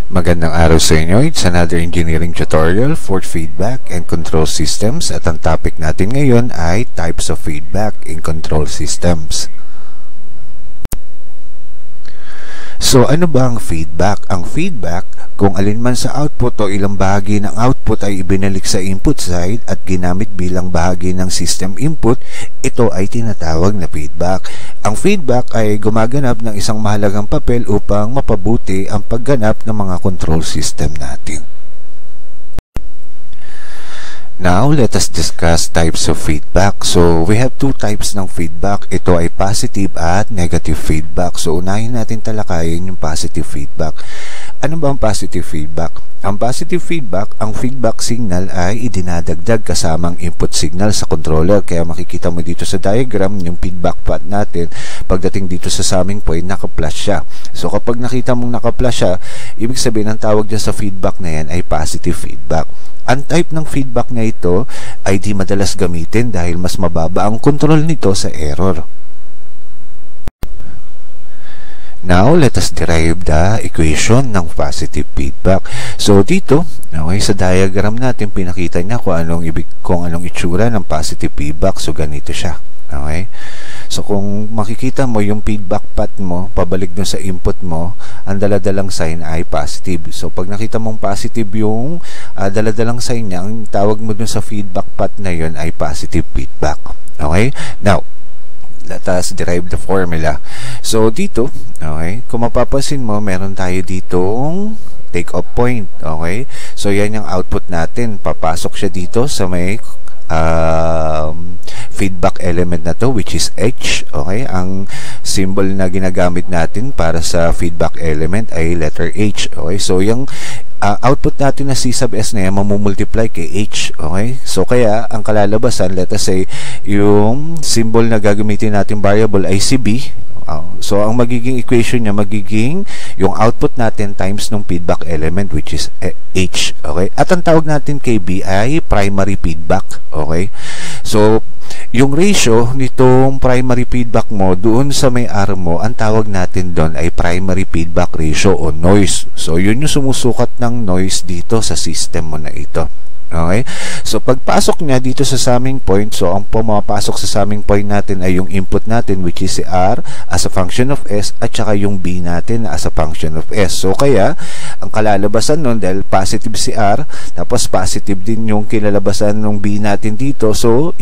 Magandang araw sa inyo. It's another engineering tutorial for feedback and control systems at ang topic natin ngayon ay types of feedback in control systems. So ano ba ang feedback? Ang feedback, kung alin man sa output o ilang bahagi ng output ay ibinalik sa input side at ginamit bilang bahagi ng system input, ito ay tinatawag na feedback. Ang feedback ay gumaganap ng isang mahalagang papel upang mapabuti ang pagganap ng mga control system natin. Now, let us discuss types of feedback. So, we have two types ng feedback. Ito ay positive at negative feedback. So, unahin natin talakayin yung positive feedback. Ano ba ang positive feedback? Ang positive feedback, ang feedback signal ay idinadagdag kasamang input signal sa controller. Kaya makikita mo dito sa diagram yung feedback path natin. Pagdating dito sa summing point, naka-flash siya. So, kapag nakita mong naka-flash siya, ibig sabihin ang tawag dyan sa feedback na yan ay positive feedback. Ang type ng feedback na ito ay di madalas gamitin dahil mas mababa ang control nito sa error. Now, let us derive the equation ng positive feedback. So, dito, okay, sa diagram natin, pinakita niya kung anong itsura ng positive feedback. So, ganito siya. Okay? So, kung makikita mo yung feedback path mo, pabalik dun sa input mo, ang daladalang sign ay positive. So, pag nakita mong positive yung daladalang sign niya, ang tawag mo dun sa feedback path na yun ay positive feedback. Okay? Now, let us derive the formula. So, dito, okay, kung mapapansin mo, meron tayo ditong take-off point. Okay? So, yan yung output natin. Papasok siya dito sa may feedback element na to, which is H. Okay, ang symbol na ginagamit natin para sa feedback element ay letter H. Okay, so yung output natin na C sub S na yan mamumultiply kay H. Okay, so kaya ang kalalabasan, let us say yung symbol na gagamitin natin variable ay si B. So, ang magiging equation niya, magiging yung output natin times ng feedback element, which is H. Okay? At ang tawag natin kay B ay primary feedback. Okay? So, yung ratio nitong primary feedback mo doon sa may R mo, ang tawag natin doon ay primary feedback ratio o noise. So, yun yung sumusukat ng noise dito sa system mo na ito. Okay? So, pagpasok niya dito sa summing point, so, ang pumapasok sa summing point natin ay yung input natin, which is si R as a function of S, at saka yung B natin as a function of S. So, kaya, ang kalalabasan nun, dahil positive si R, tapos positive din yung kilalabasan ng B natin dito, so,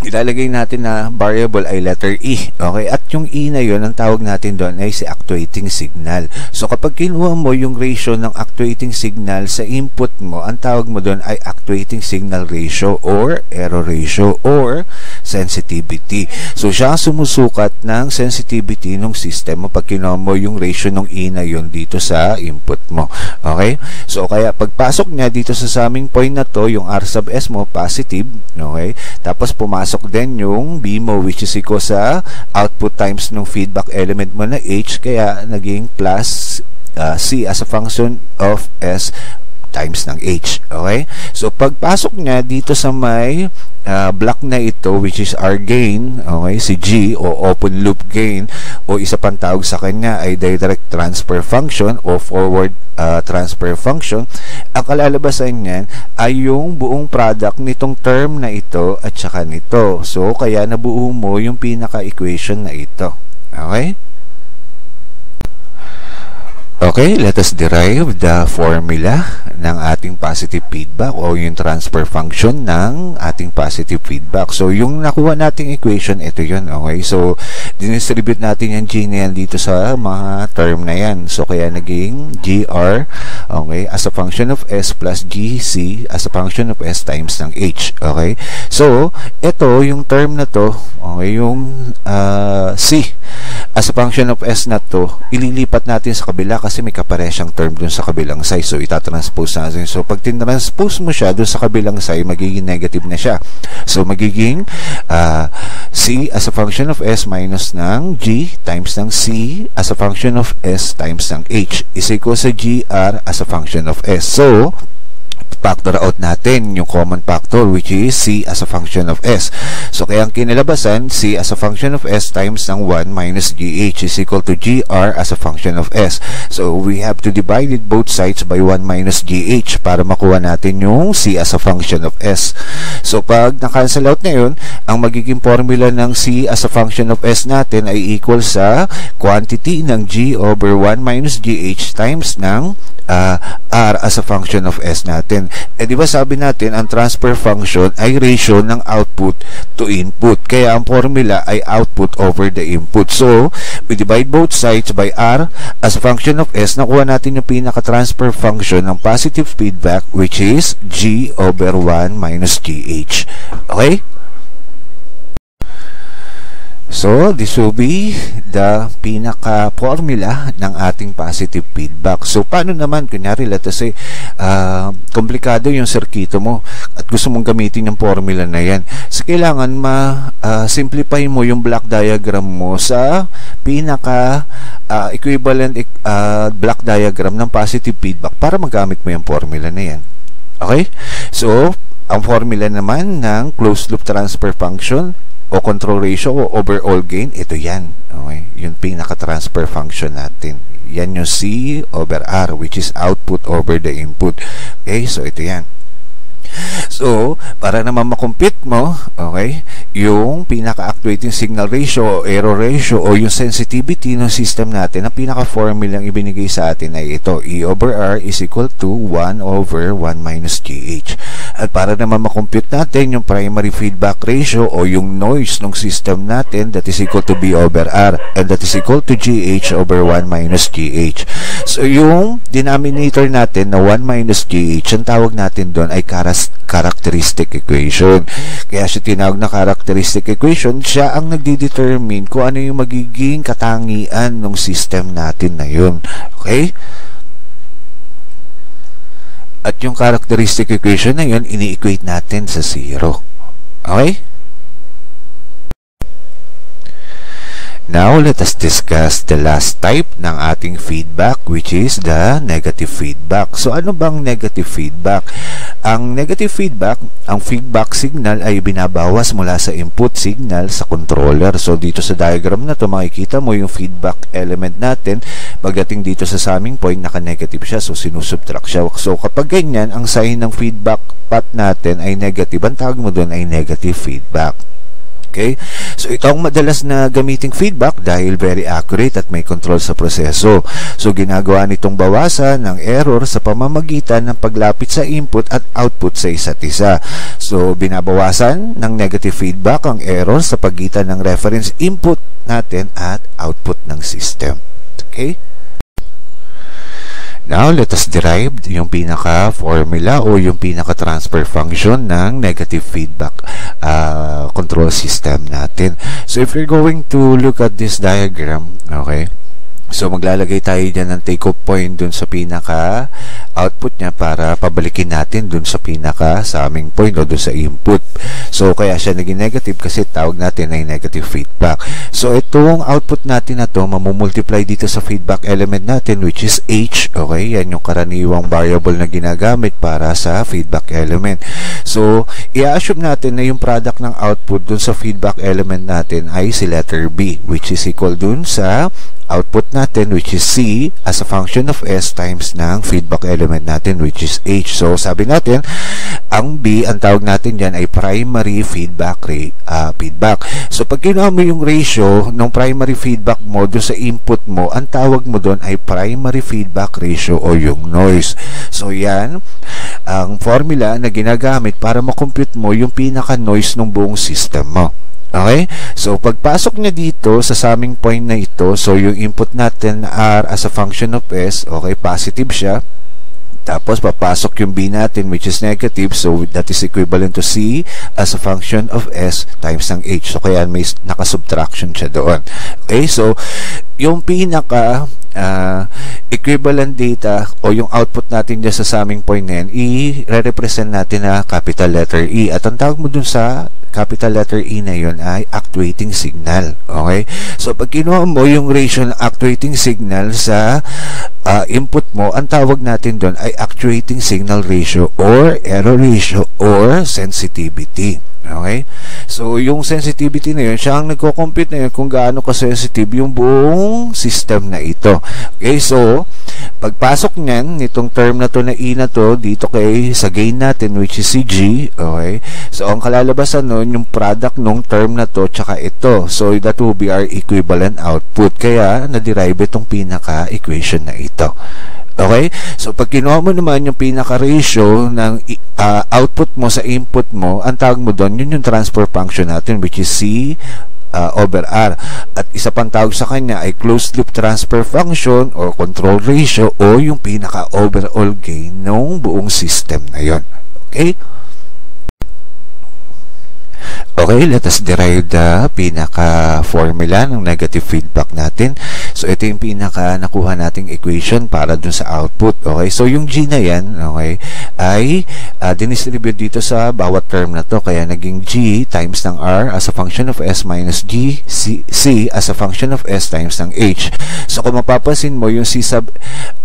ilalagay natin na variable ay letter E. Okay? At yung E na yun, ang tawag natin doon ay si actuating signal. So, kapag kinuha mo yung ratio ng actuating signal sa input mo, ang tawag mo doon ay actuating signal ratio or error ratio or sensitivity. So, siya sumusukat ng sensitivity ng system mo pag kinuha mo yung ratio ng E na yun dito sa input mo. Okay? So, kaya pagpasok niya dito sa summing point na to, yung R sub S mo, positive. Okay? Tapos, pumasok din yung B mo, which is equal sa output times ng feedback element mo na H, kaya naging plus C as a function of S times ng H. Okay? So, pagpasok niya dito sa may block na ito, which is our gain, okay, si G o open loop gain, o isa pang tawag sa kanya ay direct transfer function o forward transfer function, ang kalalabasan niyan ay yung buong product nitong term na ito at saka nito. So, kaya nabuo mo yung pinaka-equation na ito. Okay? Okay, let us derive the formula ng ating positive feedback o yung transfer function ng ating positive feedback. So, yung nakuha nating equation, ito yun. Okay, so, dinistribute natin yung G na yan dito sa mga term na yan. So, kaya naging GR, okay, as a function of S plus GC as a function of S times ng H. Okay, so, ito, yung term na to, okay, yung C as a function of S na to, ililipat natin sa kabila kasi may kaparesyang term dun sa kabilang side. So, itatranspose natin. So, pag tinranspose mo siya dun sa kabilang side, magiging negative na siya. So, magiging C as a function of S minus ng G times ng C as a function of S times ng H is equal sa GR as a function of S. So, factor out natin yung common factor, which is C as a function of S. So kaya ang kinalabasan, C as a function of S times ng 1 minus GH is equal to GR as a function of S. So we have to divide it both sides by 1 minus GH para makuha natin yung C as a function of S. So pag na-cancel out na yun, ang magiging formula ng C as a function of S natin ay equal sa quantity ng G over 1 minus GH times ng R as a function of S natin. Di ba sabi natin ang transfer function ay ratio ng output to input, kaya ang formula ay output over the input. So we divide both sides by R as a function of S, nakuha natin yung pinaka-transfer function ng positive feedback, which is G over 1 minus GH. Okay? So, this will be the pinaka-formula ng ating positive feedback. So, paano naman, kunyari, let us say, komplikado yung circuito mo at gusto mong gamitin yung formula na yan. So, kailangan ma-simplify mo yung block diagram mo sa pinaka-equivalent block diagram ng positive feedback para magamit mo yung formula na yan. Okay? So, ang formula naman ng closed loop transfer function o control ratio o overall gain, ito yan. Okay? Yung pinaka-transfer function natin. Yan yung C over R, which is output over the input. Okay? So, ito yan. So, para naman makompute mo, okay, yung pinaka-actuating signal ratio o error ratio o yung sensitivity ng system natin, ang pinaka-formula ang ibinigay sa atin ay ito, E over R is equal to 1 over 1 minus GH. At para naman makompute natin yung primary feedback ratio o yung noise ng system natin, that is equal to B over R, and that is equal to GH over 1 minus GH. So, yung denominator natin na 1 minus GH, ang tawag natin doon ay characteristic equation. Kaya siya tinawag na characteristic equation, siya ang nagdi-determine kung ano yung magiging katangian ng system natin na yun. Okay? At yung characteristic equation na yun, ini-equate natin sa 0. Okay? Now, let us discuss the last type ng ating feedback, which is the negative feedback. So, ano bang negative feedback? Ang negative feedback, ang feedback signal ay binabawas mula sa input signal sa controller. So, dito sa diagram na to, makikita mo yung feedback element natin. Pagdating dito sa summing point, naka-negative siya. So, sinusubtract siya. So, kapag ganyan, ang sign ng feedback path natin ay negative. Ang tawag mo doon ay negative feedback. Okay? So, ito ang madalas na gamiting feedback dahil very accurate at may control sa proseso. So, ginagawa nitong bawasan ng error sa pamamagitan ng paglapit sa input at output sa isa't isa. So, binabawasan ng negative feedback ang error sa pagitan ng reference input natin at output ng system. Okay? Now, let us derive yung pinaka-formula o yung pinaka-transfer function ng negative feedback control system natin. So, if you're going to look at this diagram, okay, so maglalagay tayo dyan ng take-off point dun sa pinaka-output niya para pabalikin natin dun sa pinaka-summing point o dun sa input. So, kaya siya naging negative kasi tawag natin ay negative feedback. So, itong output natin na to, mamumultiply dito sa feedback element natin, which is H. Okay, yan yung karaniwang variable na ginagamit para sa feedback element. So, i-assume natin na yung product ng output dun sa feedback element natin ay si letter B, which is equal dun sa output natin, which is C as a function of S times ng feedback element natin, which is H. So, sabi natin, ang B, ang tawag natin dyan ay primary feedback feedback. So, pag ginawa mo yung ratio ng primary feedback mo doon sa input mo, ang tawag mo doon ay primary feedback ratio o yung noise. So, yan ang formula na ginagamit para makompute mo yung pinaka-noise ng buong system mo. Okay? So, pagpasok niya dito sa summing point na ito, so yung input natin R as a function of S, okay, positive siya. Tapos, papasok yung B natin, which is negative. So, that is equivalent to C as a function of S times ng H. So, kaya may nakasubtraction siya doon. Okay? So, yung pinaka equivalent data o yung output natin dyan sa summing point na yan, i-represent natin na capital letter E. At ang tawag mo dun sa capital letter E na yun ay actuating signal. Okay? So, pag kinuha mo yung ratio ng actuating signal sa input mo, ang tawag natin doon ay actuating signal ratio or error ratio or sensitivity. Okay? So, yung sensitivity na yun, siya ang nagko-compute na yun kung gaano ka-sensitive yung buong system na ito. Okay? So, pagpasok niyan, nitong term na to na E na to, dito sa gain natin, which is si G, okay? So, ang kalalabasan nun, yung product nung term na to, tsaka ito. So, that will be our equivalent output. Kaya, na-derive itong pinaka-equation na ito. Okay? So, pag kinuha mo naman yung pinaka-ratio ng output mo sa input mo, ang tawag mo doon, yun yung transfer function natin, which is C over R. At isa pang tawag sa kanya ay closed loop transfer function or control ratio o yung pinaka-overall gain ng buong system na yun. Okay? Okay, let us derive the pinaka-formula ng negative feedback natin. So, ito yung pinaka-nakuha nating equation para dun sa output. Okay, so yung G na yan, okay, ay dinistribute dito sa bawat term na to. Kaya naging G times ng R as a function of S minus G, C as a function of S times ng H. So, kung mapapansin mo, yung C sub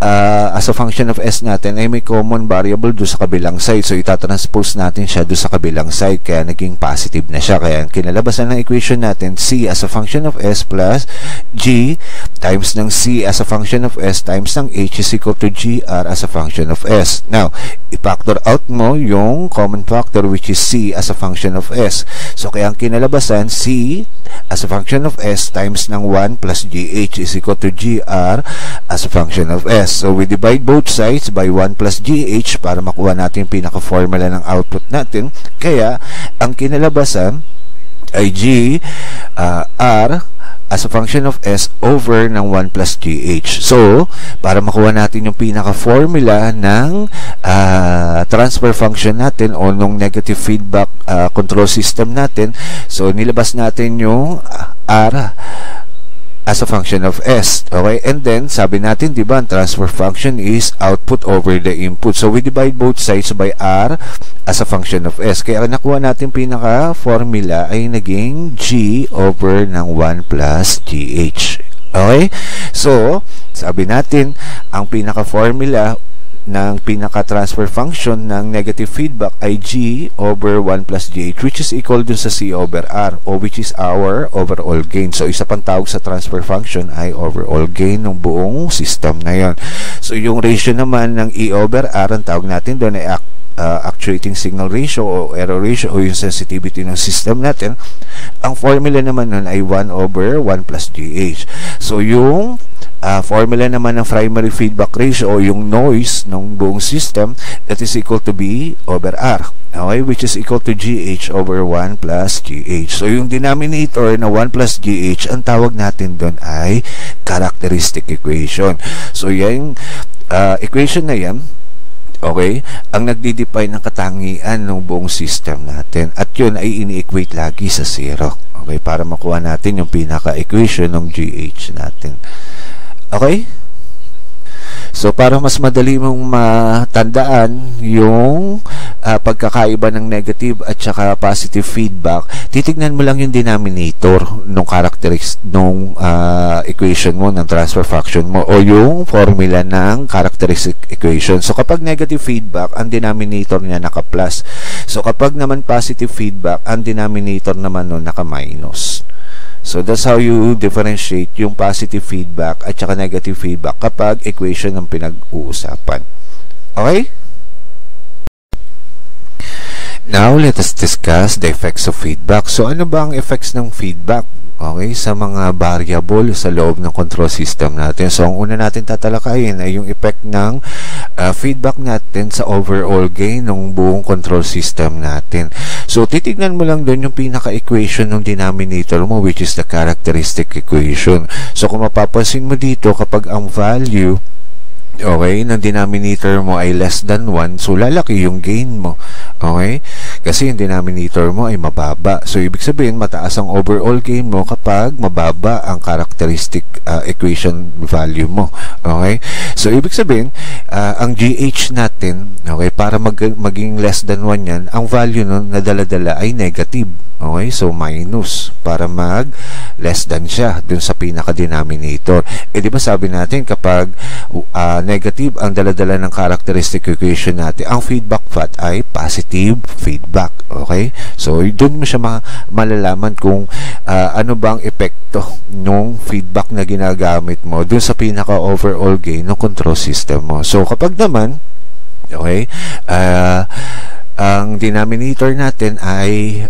as a function of S natin ay may common variable doon sa kabilang side. So, itatranspose natin siya doon sa kabilang side. Kaya naging positive na siya. Kaya kinalabasan ng equation natin, C as a function of S plus G times ng C as a function of S times ng H is equal to GR as a function of S. Now, i-factor out mo yung common factor which is C as a function of S. So, kaya ang kinalabasan, C as a function of S times ng 1 plus GH is equal to GR as a function of S. So, we divide both sides by 1 plus GH para makuha natin yung pinaka-formula ng output natin. Kaya, ang kinalabasan ay G R as a function of S over ng 1 plus GH. So, para makuha natin yung pinaka-formula ng transfer function natin o nung negative feedback control system natin, so nilabas natin yung R as a function of S. Okay? And then, sabi natin, di ba, ang transfer function is output over the input. So, we divide both sides by R as a function of S. Kaya nakuha natin pinaka-formula ay naging G over ng 1 plus GH. Okay? So, sabi natin, ang pinaka-formula ng pinaka-transfer function ng negative feedback ay G over 1 plus GH, which is equal dun sa C over R, o which is our overall gain. So, isa pang tawag sa transfer function ay overall gain ng buong system na yon. So, yung ratio naman ng E over R, ang tawag natin doon ay actuating signal ratio o error ratio o yung sensitivity ng system natin. Ang formula naman nun ay 1 over 1 plus GH. So, yung formula naman ng primary feedback ratio o yung noise ng buong system, that is equal to B over R. Okay? Which is equal to GH over 1 plus GH. So, yung denominator na 1 plus GH, ang tawag natin doon ay characteristic equation. So, yung equation na yan, okay, ang nagdi-define ng katangian ng buong system natin. At yun ay ini-equate lagi sa 0. Okay, para makuha natin yung pinaka-equation ng GH natin. Okay? So, para mas madali mong matandaan yung pagkakaiba ng negative at saka positive feedback, titignan mo lang yung denominator ng characteristics ng equation mo, ng transfer function mo, o yung formula ng characteristic equation. So, kapag negative feedback, ang denominator niya naka-plus. So, kapag naman positive feedback, ang denominator naman nun naka-minus. So, that's how you differentiate yung positive feedback at saka negative feedback kapag equation ng pinag-uusapan. Okay? Now, let us discuss the effects of feedback. So, ano ba ang effects ng feedback? Okay, sa mga variable sa loob ng control system natin. So, ang una natin tatalakayin ay yung effect ng feedback natin sa overall gain ng buong control system natin. So, titignan mo lang doon yung pinaka-equation ng denominator mo, which is the characteristic equation. So, kung mapapansin mo dito, kapag ang value okay, ng denominator mo ay less than 1, so lalaki yung gain mo. Okay? Kasi yung denominator mo ay mababa. So, ibig sabihin, mataas ang overall gain mo kapag mababa ang characteristic equation value mo. Okay? So, ibig sabihin, ang GH natin, okay, para maging less than 1 yan, ang value nun na dala-dala ay negative. Okay? So, minus para mag less than siya dun sa pinaka-denominator. Di ba sabi natin kapag negative ang dala-dala ng characteristic equation natin, ang feedback path ay positive feedback. Okay? So, dun mo siya malalaman kung ano bang epekto ng feedback na ginagamit mo dun sa pinaka-overall gain ng control system mo. So, kapag naman, okay, ang denominator natin ay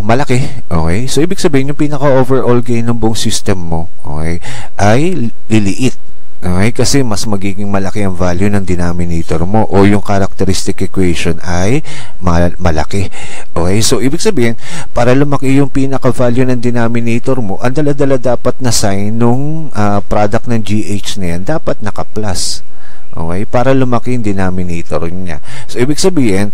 malaki, okay? So, ibig sabihin, yung pinaka-overall gain ng buong system mo, okay, ay liliit. Okay? Kasi mas magiging malaki ang value ng denominator mo o yung characteristic equation ay malaki. Okay? So, ibig sabihin, para lumaki yung pinaka-value ng denominator mo, ang dala-dala dapat na sign nung product ng GH na yan, dapat naka-plus. Okay? Para lumaki yung denominator niya. So, ibig sabihin,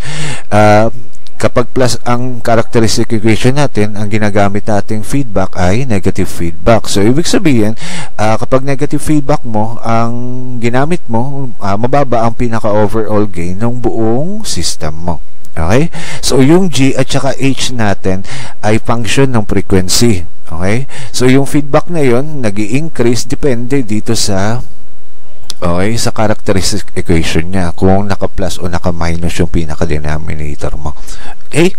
kapag plus ang characteristic equation natin, ang ginagamit nating feedback ay negative feedback. So, ibig sabihin, kapag negative feedback mo, ang ginamit mo, mababa ang pinaka-overall gain ng buong system mo. Okay? So, yung G at saka H natin ay function ng frequency. Okay? So, yung feedback na yon nag-i-increase depende dito sa sa characteristic equation niya kung naka-plus o naka-minus yung pinaka-denominator mo. Okay?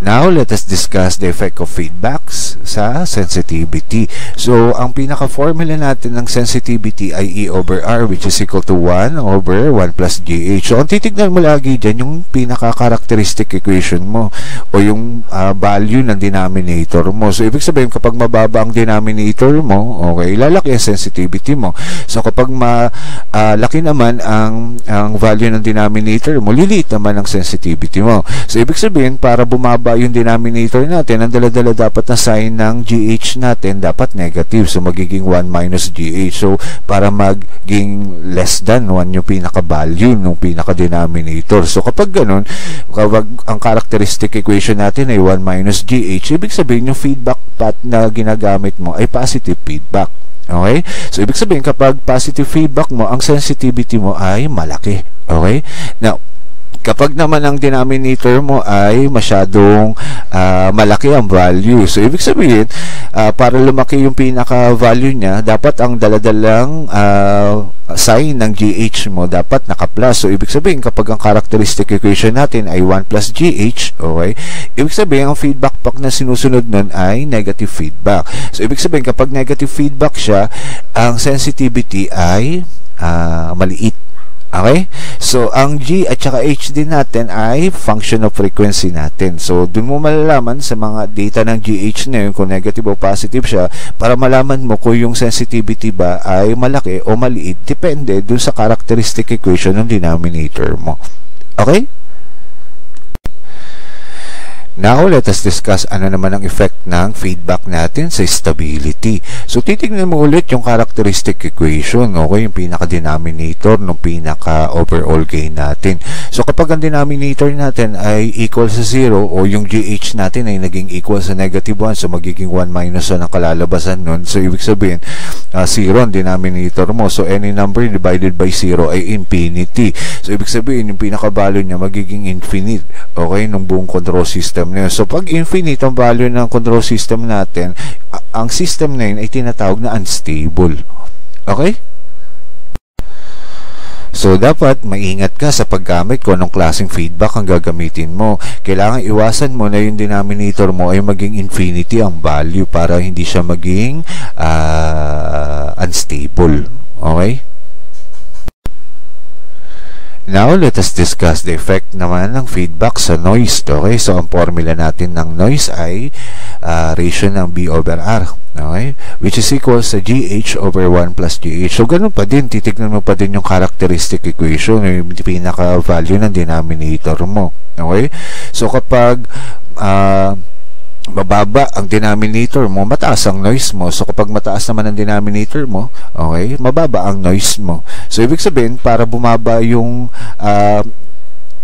Now, let us discuss the effect of feedbacks sa sensitivity. So, ang pinaka-formula natin ng sensitivity ay E over R, which is equal to 1 over 1 plus GH. So, ang titignan mo lagi dyan, yung pinaka-characteristic equation mo o yung value ng denominator mo. So, ibig sabihin, kapag mababa ang denominator mo, okay, lalaki ang sensitivity mo. So, kapag laki naman ang value ng denominator mo, liliit naman ang sensitivity mo. So, ibig sabihin, para bumaba yung denominator natin, ang dala-dala dapat na sign ng GH natin dapat negative. So, magiging 1 minus GH. So, para maging less than 1 yung pinaka-value ng pinaka-denominator. So, kapag ganun, kapag ang characteristic equation natin ay 1 minus GH, ibig sabihin yung feedback path na ginagamit mo ay positive feedback. Okay? So, ibig sabihin kapag positive feedback mo, ang sensitivity mo ay malaki. Okay? Now, kapag naman ang denominator mo ay masyadong malaki ang value. So, ibig sabihin, para lumaki yung pinaka-value niya, dapat ang daladalang sign ng GH mo dapat naka-plus. So, ibig sabihin, kapag ang characteristic equation natin ay 1 plus GH, okay, ibig sabihin, ang feedback path na sinusunod nun ay negative feedback. So, ibig sabihin, kapag negative feedback siya, ang sensitivity ay maliit. Okay? So, ang G at saka H din natin ay function of frequency natin. So, dun mo malalaman sa mga data ng GH na yun kung negative o positive siya para malaman mo kung yung sensitivity ba ay malaki o maliit. Depende dun sa characteristic equation ng denominator mo. Okay? Now, let us discuss ano naman ang effect ng feedback natin sa stability. So, titignan mo ulit yung characteristic equation, okay? Yung pinaka-denominator ng pinaka-overall gain natin. So, kapag ang denominator natin ay equal sa 0 o yung GH natin ay naging equal sa negative 1, so magiging 1 minus 1 ang kalalabasan nun. So, ibig sabihin, 0 ang denominator mo. So, any number divided by 0 ay infinity. So, ibig sabihin, yung pinaka-value niya magiging infinite, okay? Nung buong control system. So, pag infinite ang value ng control system natin, ang system na yun ay tinatawag na unstable. Okay? So, dapat maingat ka sa paggamit kung anong klaseng feedback ang gagamitin mo. Kailangan iwasan mo na yung denominator mo ay maging infinity ang value para hindi siya maging unstable. Okay? Now, let us discuss the effect naman ng feedback sa noise. Okay? So, ang formula natin ng noise ay ratio ng B over R. Okay? Which is equal sa GH over 1 plus GH. So, ganun pa din. Titignan mo pa din yung characteristic equation, yung pinaka-value ng denominator mo. Okay? So, kapag mababa ang denominator mo, mataas ang noise mo. So, kapag mataas naman ang denominator mo, okay, mababa ang noise mo. So, ibig sabihin, para bumaba yung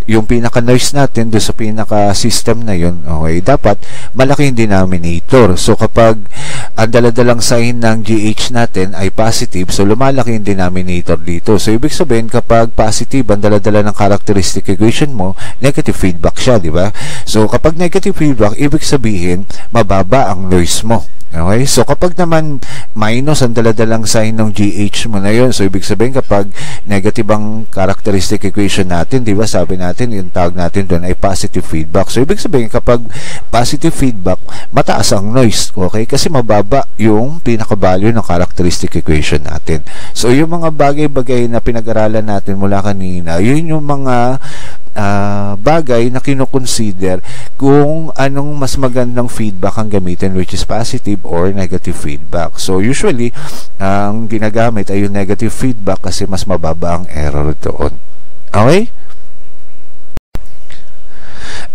yung pinaka-noise natin doon sa pinaka-system na yun, okay, dapat malaki yung denominator. So kapag ang daladalang sign ng GH natin ay positive, so lumalaki yung denominator dito. So ibig sabihin, kapag positive ang daladala ng characteristic equation mo, negative feedback siya, di ba? So kapag negative feedback, ibig sabihin mababa ang noise mo. Okay? So, kapag naman minus ang daladalang sign ng GH mo na yun, so, ibig sabihin kapag negative ang characteristic equation natin, di ba, sabi natin, yung tawag natin doon ay positive feedback. So, ibig sabihin kapag positive feedback, mataas ang noise. Okay? Kasi mababa yung pinaka-value ng characteristic equation natin. So, yung mga bagay-bagay na pinag-aralan natin mula kanina, yun yung mga bagay na kinukonsider kung anong mas magandang feedback ang gamitin, which is positive or negative feedback. So usually ang ginagamit ay yung negative feedback kasi mas mababa ang error doon. Okay?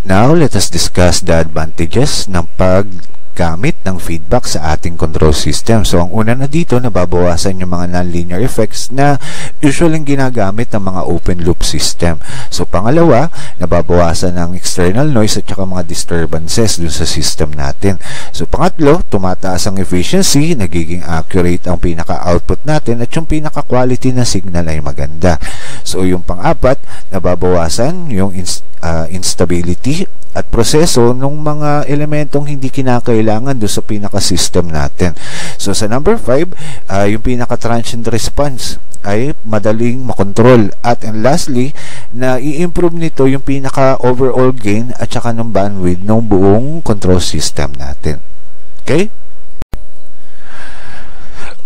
Now let us discuss the advantages ng paggamit ng feedback sa ating control system. So ang una na dito, nababawasan yung mga nonlinear effects na usually ginagamit ng mga open loop system. So pangalawa, nababawasan ng external noise at saka mga disturbances dun sa system natin. So pangatlo, tumataas ang efficiency, nagiging accurate ang pinaka-output natin at yung pinaka-quality na signal ay maganda. So yung pang-apat, nababawasan yung instability at proseso ng mga elementong hindi kinakailangan doon sa pinaka-system natin. So sa number 5, yung pinaka-transient response ay madaling makontrol. At and lastly, na i-improve nito yung pinaka-overall gain at saka ng bandwidth ng buong control system natin. Okay?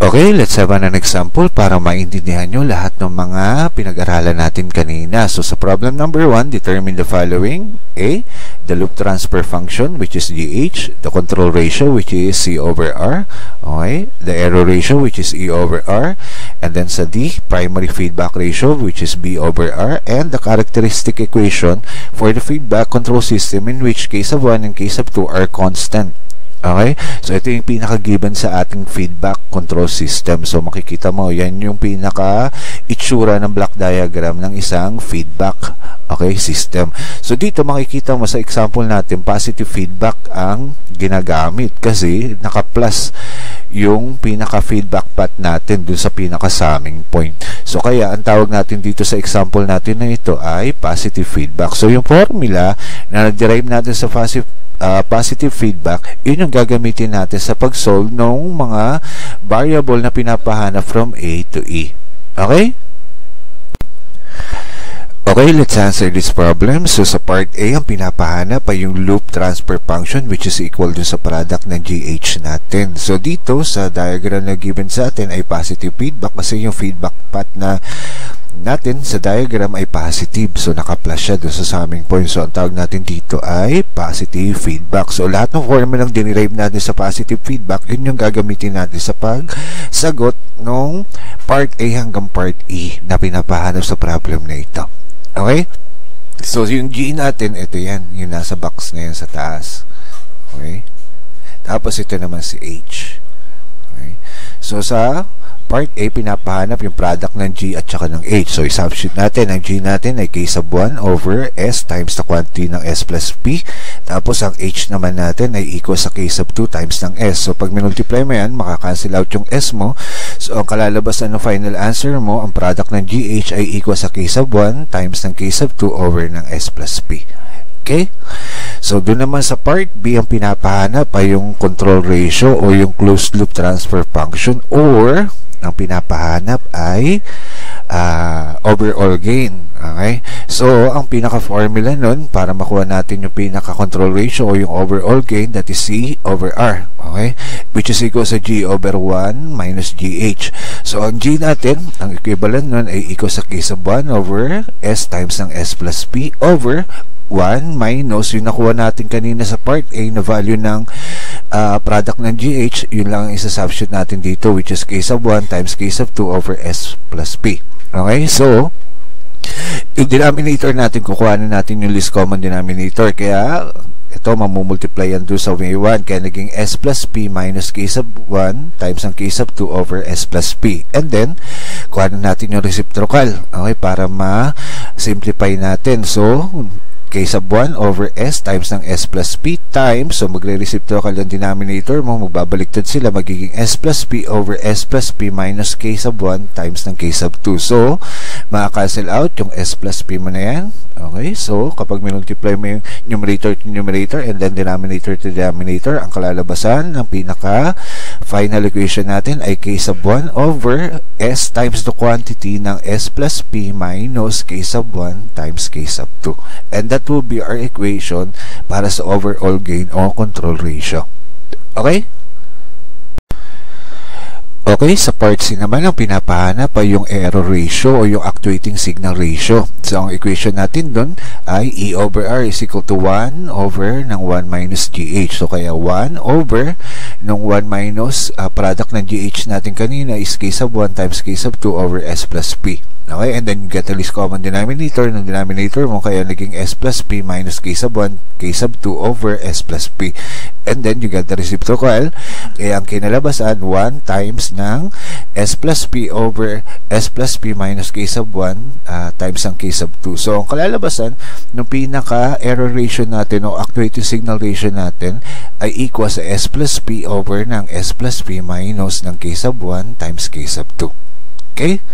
Okay, let's have an example para maintindihan nyo lahat ng mga pinag-aralan natin kanina. So, sa problem number 1, determine the following. A, the loop transfer function, which is GH, the control ratio, which is C over R, okay, the error ratio, which is E over R, and then sa D, primary feedback ratio, which is B over R, and the characteristic equation for the feedback control system, in which case of 1 and case of 2 are constant. Okay? So, ito yung pinaka-given sa ating feedback control system. So, makikita mo, yan yung pinaka-itsura ng block diagram ng isang feedback, okay, system. So, dito makikita mo sa example natin, positive feedback ang ginagamit kasi naka-plus yung pinaka-feedback path natin dun sa pinaka-summing point. So, kaya ang tawag natin dito sa example natin na ito ay positive feedback. So, yung formula na nag-derive natin sa positive feedback, yun yung gagamitin natin sa pag-solve ng mga variable na pinapahanap from A to E. Okay? Okay, let's answer this problem. So, sa part A, ang pinapahanap ay yung loop transfer function, which is equal dun sa product ng GH natin. So, dito sa diagram na given sa atin ay positive feedback kasi yung feedback path na natin sa diagram ay positive. So, naka-plus siya doon sa summing point. So, ang tawag natin dito ay positive feedback. So, lahat ng formula ng dinerive natin sa positive feedback, yun yung gagamitin natin sa pagsagot ng part A hanggang part E na pinapahanap sa problem na ito. Okay? So, yung G natin, ito yan. Yung nasa box na yan sa taas. Okay? Tapos, ito naman si H. Okay? So, sa part A, pinapahanap yung product ng G at saka ng H. So, i-substitute natin. Ang G natin ay K sub 1 over S times the quantity ng S plus P. Tapos, ang H naman natin ay equal sa K sub 2 times ng S. So, pag minultiply mo yan, makakancel out yung S mo. So, ang kalalabasan ng final answer mo, ang product ng GH ay equal sa K sub 1 times ng K sub 2 over ng S plus P. Okay? So, doon naman sa part B, ang pinapahanap ay yung control ratio o yung closed loop transfer function, or ang pinapahanap ay overall gain. Okay? So, ang pinaka-formula nun para makuha natin yung pinaka-control ratio o yung overall gain, that is C over R. Okay? Which is equal sa G over 1 minus GH. So, ang G natin, ang equivalent nun ay equal sa K sub 1 over S times ng S plus P over 1 minus yung nakuha natin kanina sa part A na value ng product ng GH, yun lang ang isa-substitute natin dito, which is K sub 1 times K sub 2 over S plus P. Okay? So, yung denominator natin, kukuha na natin yung least common denominator. Kaya, ito mamumultiply yan doon sa may 1, kaya naging s plus p minus k sub 1 times ang k sub 2 over s plus p. And then kuha na natin yung reciprocal, okay, para ma-simplify natin. So k sub 1 over s times ng s plus p times, so magre-reciprocal yung denominator mo, magbabaliktad sila, magiging s plus p over s plus p minus k sub 1 times ng k sub 2. So maka-cancel out yung s plus p mo na yan. Okay, so kapag multiply mo yung numerator to numerator and then denominator to denominator, ang kalalabasan ng pinaka final equation natin ay k sub 1 over s times the quantity ng s plus p minus k sub 1 times k sub 2. And that will be our equation para sa overall gain o control ratio. Okay? Okay, sa part C naman ang pinapahanap ay yung error ratio o yung actuating signal ratio. So ang equation natin doon ay E over R is equal to 1 over ng 1 minus GH. So kaya 1 over ng 1 minus product ng GH natin kanina is k sub 1 times k sub 2 over s plus p. Okay, and then you get the least common denominator ng denominator mo, kaya naging s plus p minus k sub 1 k sub 2 over s plus p. And then you get the reciprocal, kaya ang kinalabasan 1 times ng s plus p over s plus p minus k sub 1 times ang k sub 2. So ang kalalabasan ng pinaka error ratio natin o actuating signal ratio natin ay equal sa s plus p over ng s plus p minus ng k sub 1 times k sub 2. Okay?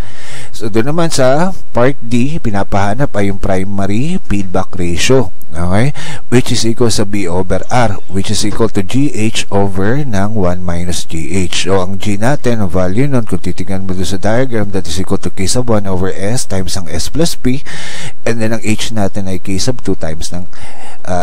So doon naman sa part D, pinapahanap ay yung primary feedback ratio, okay, which is equal sa B over R, which is equal to GH over ng 1 minus GH. So ang G natin, ang value nun, kung titignan mo doon sa diagram, that is equal to k sub 1 over S times ang S plus P, and then ang H natin ay k sub 2 times ng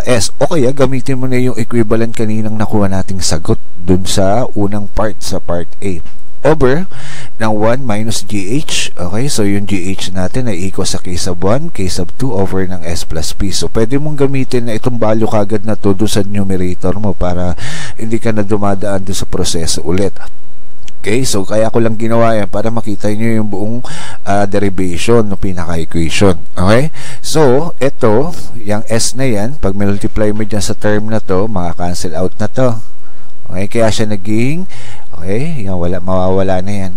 S. O kaya gamitin mo na yung equivalent kaninang nakuha nating sagot doon sa unang part, sa part A, over ng 1 minus GH. Okay, so yung GH natin ay equal sa k sub 1, k sub 2 over ng S plus P. So pwede mong gamitin na itong value kagad na to doon sa numerator mo para hindi ka na dumadaan doon sa proseso ulit. Okay, so kaya ko lang ginawa yan para makita nyo yung buong derivation ng pinaka-equation. Okay, so ito, yung S na yan, pag multiply mo dyan sa term na to, maka-cancel out na to. Okay, kaya siya naging, okay, yan, mawawala na yan.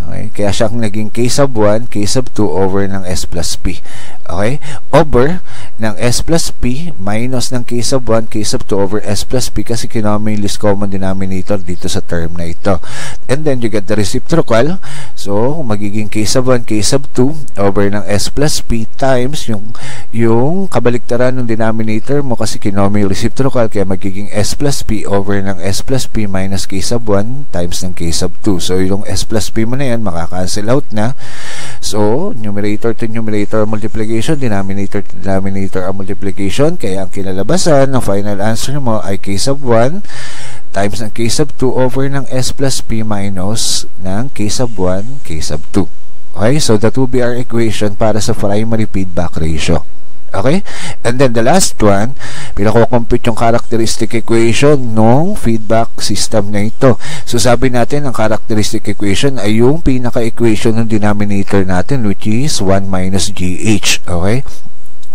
Okay, kaya siyang naging k sub 1, k sub 2 over ng s plus p. Okay, over ng s plus p minus ng k sub 1, k sub 2 over s plus p, kasi kinuha mo yung least common denominator dito sa term na ito. And then you get the reciprocal. So magiging k sub 1, k sub 2 over ng s plus p times yung kabaliktaran ng denominator mo, kasi kinuha mo yung reciprocal, kaya magiging s plus p over ng s plus p minus k sub 1 times ng k sub 2. So yung s plus p mo na yan, maka-cancel out na. So numerator to numerator multiplication, denominator to denominator multiplication, kaya ang kinalabasan ng final answer mo ay k sub 1 times ng k sub 2 over ng s plus p minus ng k sub 1, k sub 2. Okay, so that will be our equation para sa primary feedback ratio. Okay, and then the last one, pinako-compute yung characteristic equation ng feedback system na ito. So sabi natin ang characteristic equation ay yung pinaka-equation ng denominator natin, which is 1 minus GH. Okay,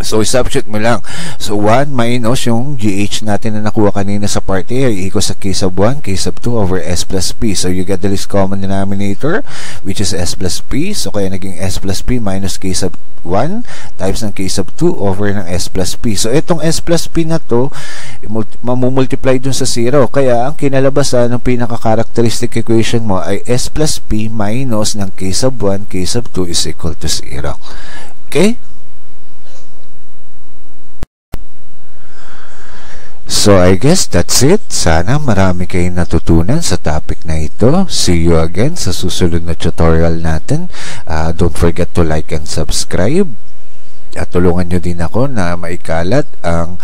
so substitute mo lang. So 1 minus yung GH natin na nakuha kanina sa part A ay equal sa k sub 1, k sub 2 over s plus p. So you get the least common denominator, which is s plus p. So kaya naging s plus p minus k sub 1 times ng k sub 2 over ng s plus p. So itong s plus p na to mamumultiply dun sa 0, kaya ang kinalabasan ng pinaka-characteristic equation mo ay s plus p minus ng k sub 1, k sub 2 is equal to 0. Okay, so I guess that's it. Sana marami kayong natutunan sa topic na ito. See you again sa susunod na tutorial natin. Don't forget to like and subscribe. At tulungan nyo din ako na maikalat ang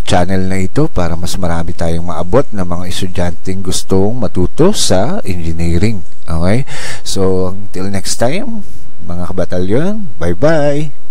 channel na ito para mas marami tayong maabot na mga estudyanteng gustong matuto sa engineering. Okay? So until next time, mga kabatalyon, bye-bye!